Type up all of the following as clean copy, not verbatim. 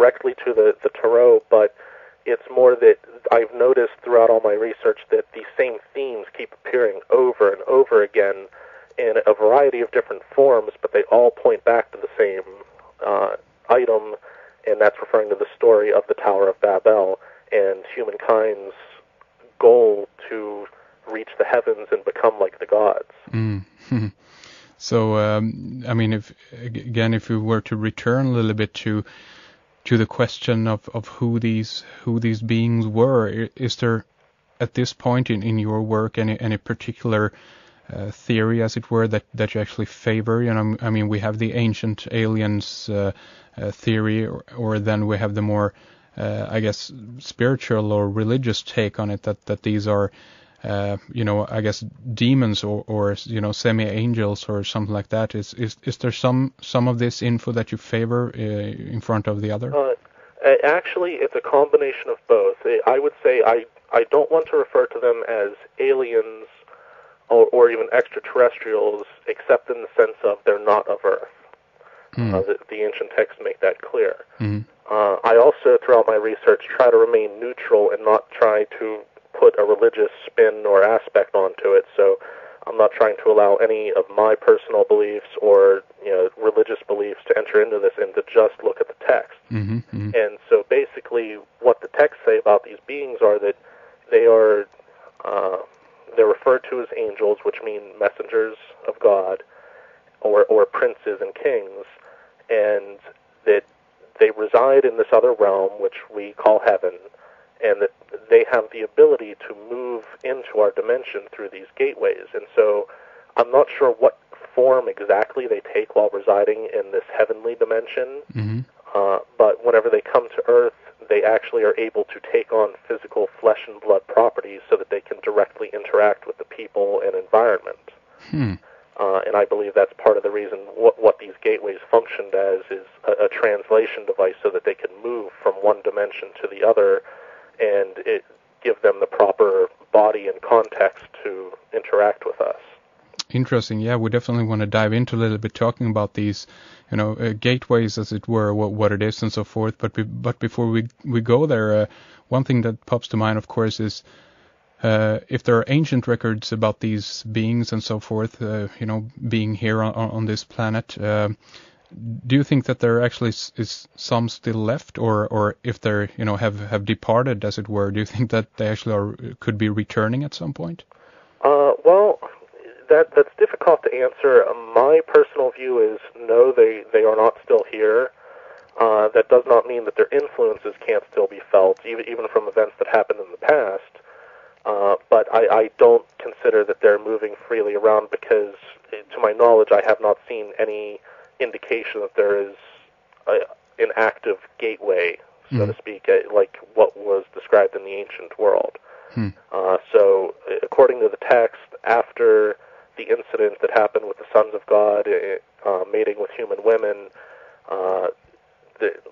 directly to the tarot, but it's more that I've noticed throughout all my research that these same themes keep appearing over and over again in a variety of different forms, but they all point back to the same item, and that's referring to the story of the Tower of Babel and humankind's goal to reach the heavens and become like the gods. Mm. So, I mean, if we were to return a little bit to the question of who these beings were, is there at this point in your work any particular theory, as it were, that you actually favor? You know, I mean, we have the ancient aliens theory, or then we have the more, I guess, spiritual or religious take on it, that these are, you know, I guess demons or you know, semi-angels or something like that. Is there some of this info that you favor in front of the other? Actually, it's a combination of both. I would say I don't want to refer to them as aliens or even extraterrestrials, except in the sense of they're not of Earth. The ancient texts make that clear. I also, throughout my research, try to remain neutral and not try to put a religious spin or aspect onto it. So I'm not trying to allow any of my personal beliefs or, you know, religious beliefs to enter into this and to just look at the text. And so basically what the texts say about these beings are that they are they're referred to as angels, which mean messengers of God, or princes and kings, and that they reside in this other realm, which we call heaven, and that they have the ability to move into our dimension through these gateways. And so I'm not sure what form exactly they take while residing in this heavenly dimension, but whenever they come to Earth, they actually are able to take on physical flesh and blood properties so that they can directly interact with the people and environment. And I believe that's part of the reason what these gateways functioned as is a translation device so that they can move from one dimension to the other and it give them the proper body and context to interact with us. Interesting. Yeah, we definitely want to dive into a little bit talking about these, you know, gateways, as it were, what it is and so forth. But before we go there, one thing that pops to mind, of course, is if there are ancient records about these beings and so forth, you know, being here on this planet. Do you think that there actually is some still left, or if they're, you know, have departed, as it were? Do you think that they actually could be returning at some point? Well, that's difficult to answer. My personal view is no, they are not still here. That does not mean that their influences can't still be felt, even from events that happened in the past. But I don't consider that they're moving freely around because, to my knowledge, I have not seen any indication that there is an active gateway, so to speak, like what was described in the ancient world. So, according to the text, after the incident that happened with the sons of God mating with human women,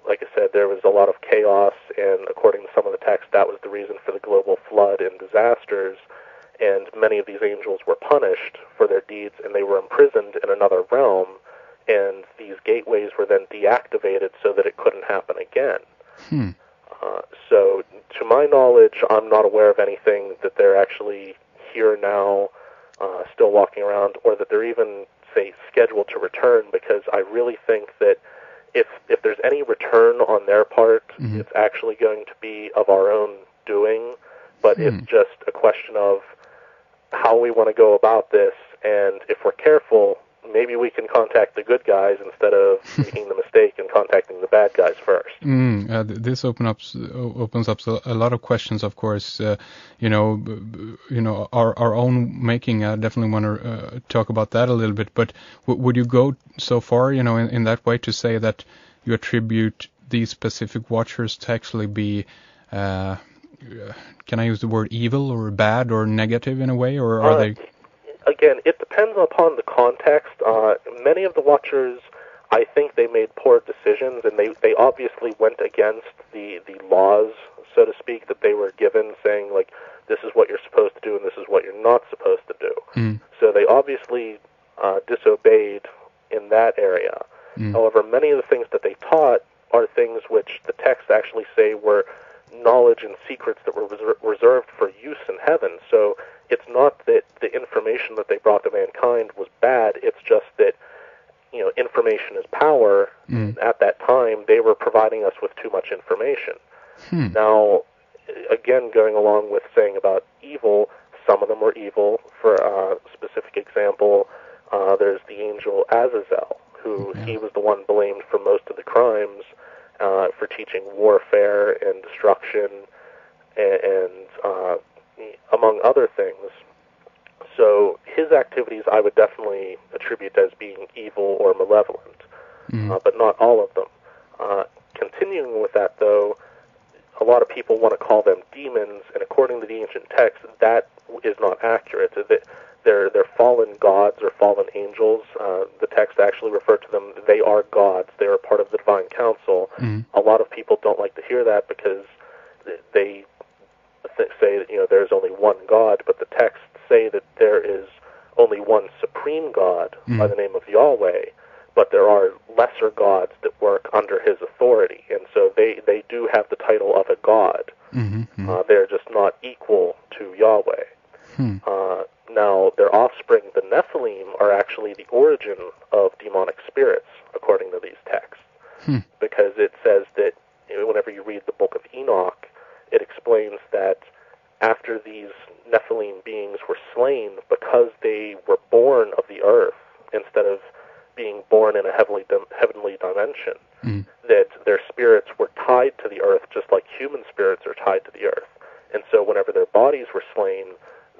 like I said, there was a lot of chaos, and according to some of the text, that was the reason for the global flood and disasters, and many of these angels were punished for their deeds, and they were imprisoned in another realm, and these gateways were then deactivated so that it couldn't happen again. So, to my knowledge, I'm not aware of anything that they're actually here now, still walking around, or that they're even, say, scheduled to return, because I really think that if there's any return on their part, it's actually going to be of our own doing, but it's just a question of how we want to go about this, and if we're careful, maybe we can contact the good guys instead of making the mistake and contacting the bad guys first. This opens up a lot of questions, of course. You know, our own making. I definitely want to talk about that a little bit. But would you go so far, you know, in that way to say that you attribute these specific watchers to actually be, can I use the word evil or bad or negative in a way, or are they? Again, it depends upon the context. Many of the watchers, I think they made poor decisions, and they obviously went against the laws, so to speak, that they were given, saying, like, this is what you're supposed to do and this is what you're not supposed to do. So they obviously disobeyed in that area. However, many of the things that they taught are are things which the texts actually say were knowledge and secrets that were reserved for use in heaven. So it's not that the information that they brought to mankind was bad, it's just that, information is power. At that time, they were providing us with too much information. Now, again, going along with saying about evil, some of them were evil. For a specific example, there's the angel Azazel, who he was the one blamed for most of the crimes, for teaching warfare and destruction, and among other things. So his activities I would definitely attribute as being evil or malevolent, but not all of them. Continuing with that, though, a lot of people want to call them demons, and according to the ancient text, that is not accurate. They're fallen gods or fallen angels. The text actually referred to them, they are gods. They are part of the divine council. A lot of people don't like to hear that because they say that, there's only one God, but the texts say that there is only one supreme God by the name of Yahweh, but there are lesser gods that work under his authority, and so they do have the title of a god. They're just not equal to Yahweh. Now, their offspring, the Nephilim, are actually the origin of demonic spirits, according to these texts, because it says that whenever you read the book of Enoch, it explains that after these Nephilim beings were slain, because they were born of the earth instead of being born in a heavenly dimension, that their spirits were tied to the earth just like human spirits are tied to the earth. And so whenever their bodies were slain,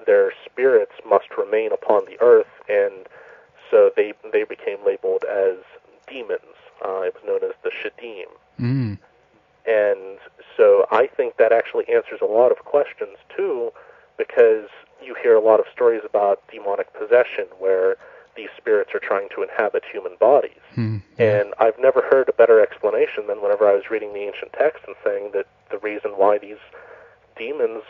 their spirits must remain upon the earth, and so they became labeled as demons. It was known as the Shadim. And so I think that actually answers a lot of questions, too, because you hear a lot of stories about demonic possession where these spirits are trying to inhabit human bodies. And I've never heard a better explanation than whenever I was reading the ancient text and saying that the reason why these demons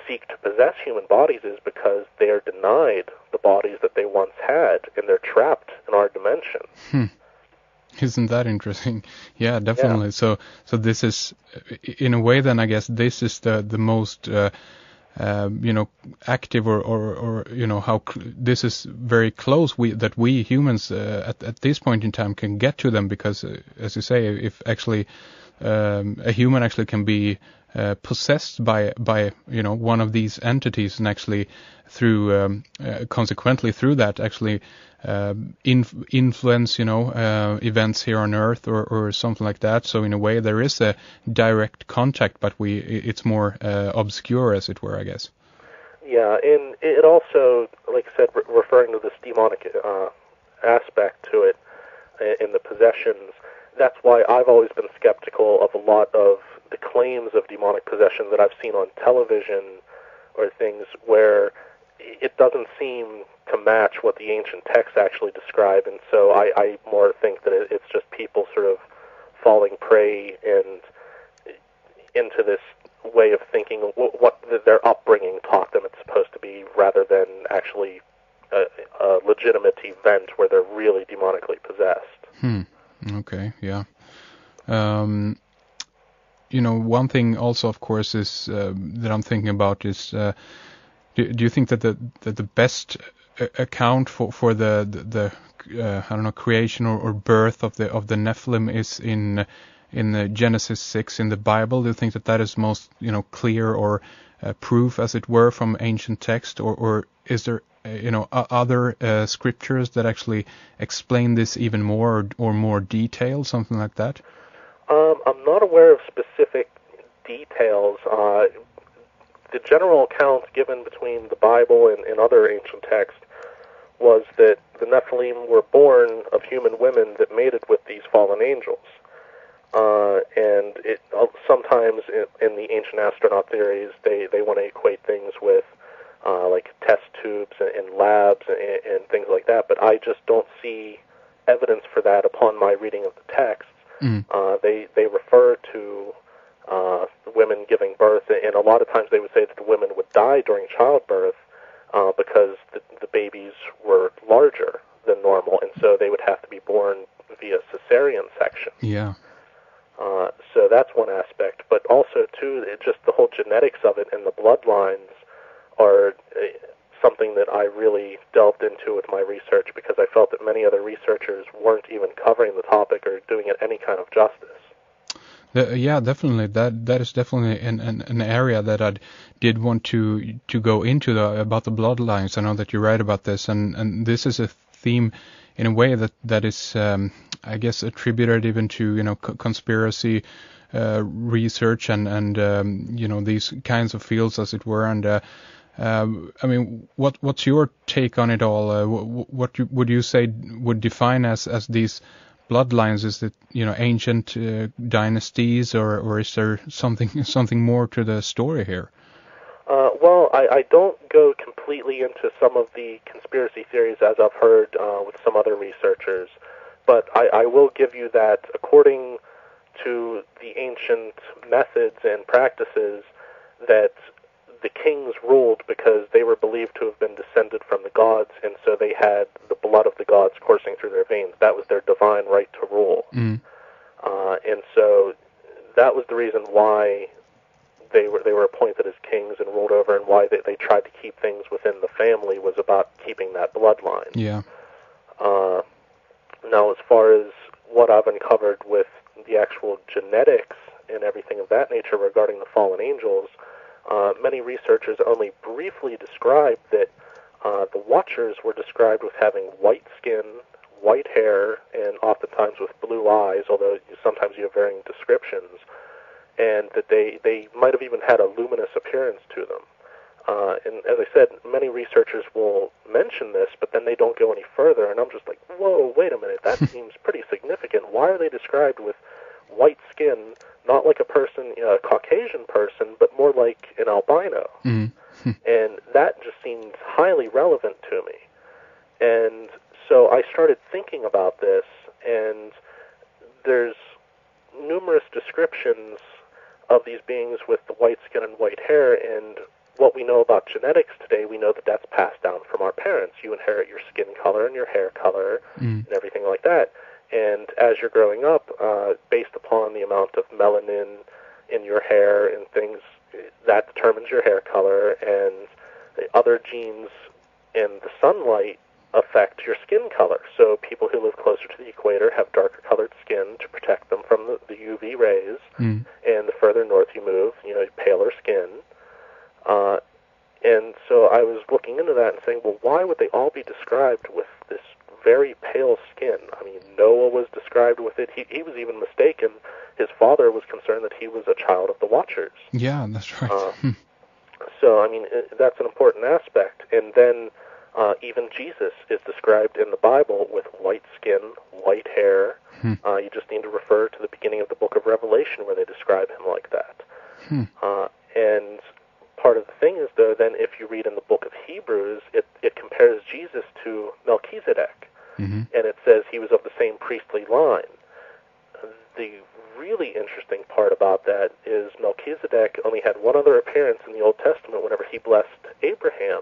seek to possess human bodies is because they are denied the bodies that they once had, and they're trapped in our dimension. Isn't that interesting? Yeah, definitely. Yeah. So this is, in a way, then I guess this is the most active or how this is very close. That we humans at this point in time can get to them, because as you say, if actually a human actually can be possessed by one of these entities, and actually through consequently through that actually influence events here on Earth or something like that. So in a way there is a direct contact, but it's more obscure, as it were, I guess. Yeah, and it also, like I said, referring to this demonic aspect to it in the possessions, that's why I've always been skeptical of a lot of the claims of demonic possession that I've seen on television or things where it doesn't seem to match what the ancient texts actually describe, and so I more think that it's just people sort of falling prey and into this way of thinking what their upbringing taught them it's supposed to be, rather than actually a legitimate event where they're really demonically possessed. Okay, yeah. One thing also, of course, is that I'm thinking about is, do you think that the best account for the I don't know, creation or birth of the Nephilim is in the Genesis 6 in the Bible? Do you think that is most clear or proof, as it were, from ancient text, or is there other scriptures that actually explain this even more or more detailed, something like that? I'm not aware of specific details. The general account given between the Bible and other ancient texts was that the Nephilim were born of human women that mated with these fallen angels. And it sometimes in the ancient astronaut theories, they want to equate things with like test tubes and labs and things like that, but I just don't see evidence for that upon my reading of the texts. They refer to women giving birth, and a lot of times they would say that the women would die during childbirth because the babies were larger than normal, and so they would have to be born via cesarean section. Yeah. so that's one aspect. But also, too, just the whole genetics of it and the bloodlines are something that I really delved into with my research, because I felt that many other researchers weren't even covering the topic or doing it any kind of justice. Yeah, definitely. That is definitely an area that I did want to go into about the bloodlines. I know that you write about this, and this is a theme in a way that is, I guess, attributed even to conspiracy research and these kinds of fields, as it were. And I mean, what's your take on it all? What would you say would define as these bloodlines? Is it ancient dynasties, or is there something more to the story here? Well, I don't go completely into some of the conspiracy theories, as I've heard with some other researchers, but I will give you that according to the ancient methods and practices, that the kings ruled because they were believed to have been descended from the gods, and so they had the blood of the gods coursing through their veins. That was their divine right to rule. And so that was the reason why they were appointed as kings and ruled over, and why they tried to keep things within the family was about keeping that bloodline. Yeah. Now, as far as what I've uncovered with the actual genetics and everything of that nature regarding the fallen angels, many researchers only briefly described that the Watchers were described with having white skin, white hair, and oftentimes with blue eyes, although sometimes you have varying descriptions, and that they might have even had a luminous appearance to them. And as I said, many researchers will mention this, but then they don't go any further, and I'm just like, whoa, wait a minute, that seems pretty significant. Why are they described with white skin, not like a person, a Caucasian person, but more like an albino? And that just seems highly relevant to me. And so I started thinking about this, and there's numerous descriptions of these beings with the white skin and white hair, and what we know about genetics today, we know that that's passed down from our parents. You inherit your skin color and your hair color and everything like that. And as you're growing up, based upon the amount of melanin in your hair and things, that determines your hair color, and the other genes and the sunlight affect your skin color. So people who live closer to the equator have darker colored skin to protect them from the UV rays, and the further north you move, paler skin. And so I was looking into that and saying, well, why would they all be described with this very pale skin? I mean, Noah was described with it. He was even mistaken. His father was concerned that he was a child of the Watchers. Yeah, that's right. So, I mean, that's an important aspect. And then even Jesus is described in the Bible with white skin, white hair. You just need to refer to the beginning of the book of Revelation where they describe him like that. And part of the thing is, though, then if you read in the book of Hebrews, it compares Jesus to Melchizedek. And it says he was of the same priestly line. The really interesting part about that is Melchizedek only had one other appearance in the Old Testament whenever he blessed Abraham,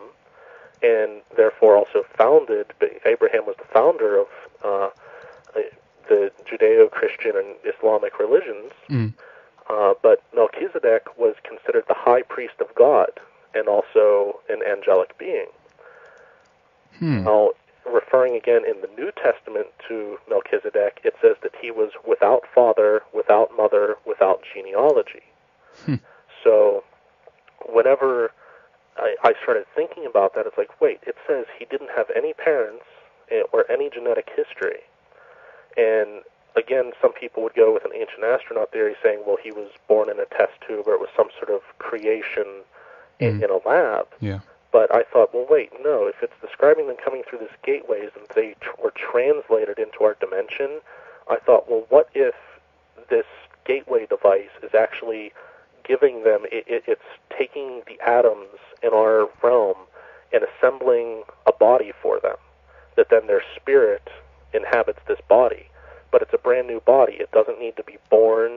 and therefore also Abraham was the founder of the Judeo-Christian and Islamic religions. But Melchizedek was considered the high priest of God and also an angelic being. Now, referring again in the New Testament to Melchizedek, it says that he was without father, without mother, without genealogy. So whenever I started thinking about that, it's like, wait, it says he didn't have any parents or any genetic history. And again, some people would go with an ancient astronaut theory saying, well, he was born in a test tube, or it was some sort of creation in a lab. Yeah. But I thought, well, wait, no, if it's describing them coming through these gateways and they were translated into our dimension, I thought, well, what if this gateway device is actually giving them, it's taking the atoms in our realm and assembling a body for them, that then their spirit inhabits this body. But it's a brand new body. It doesn't need to be born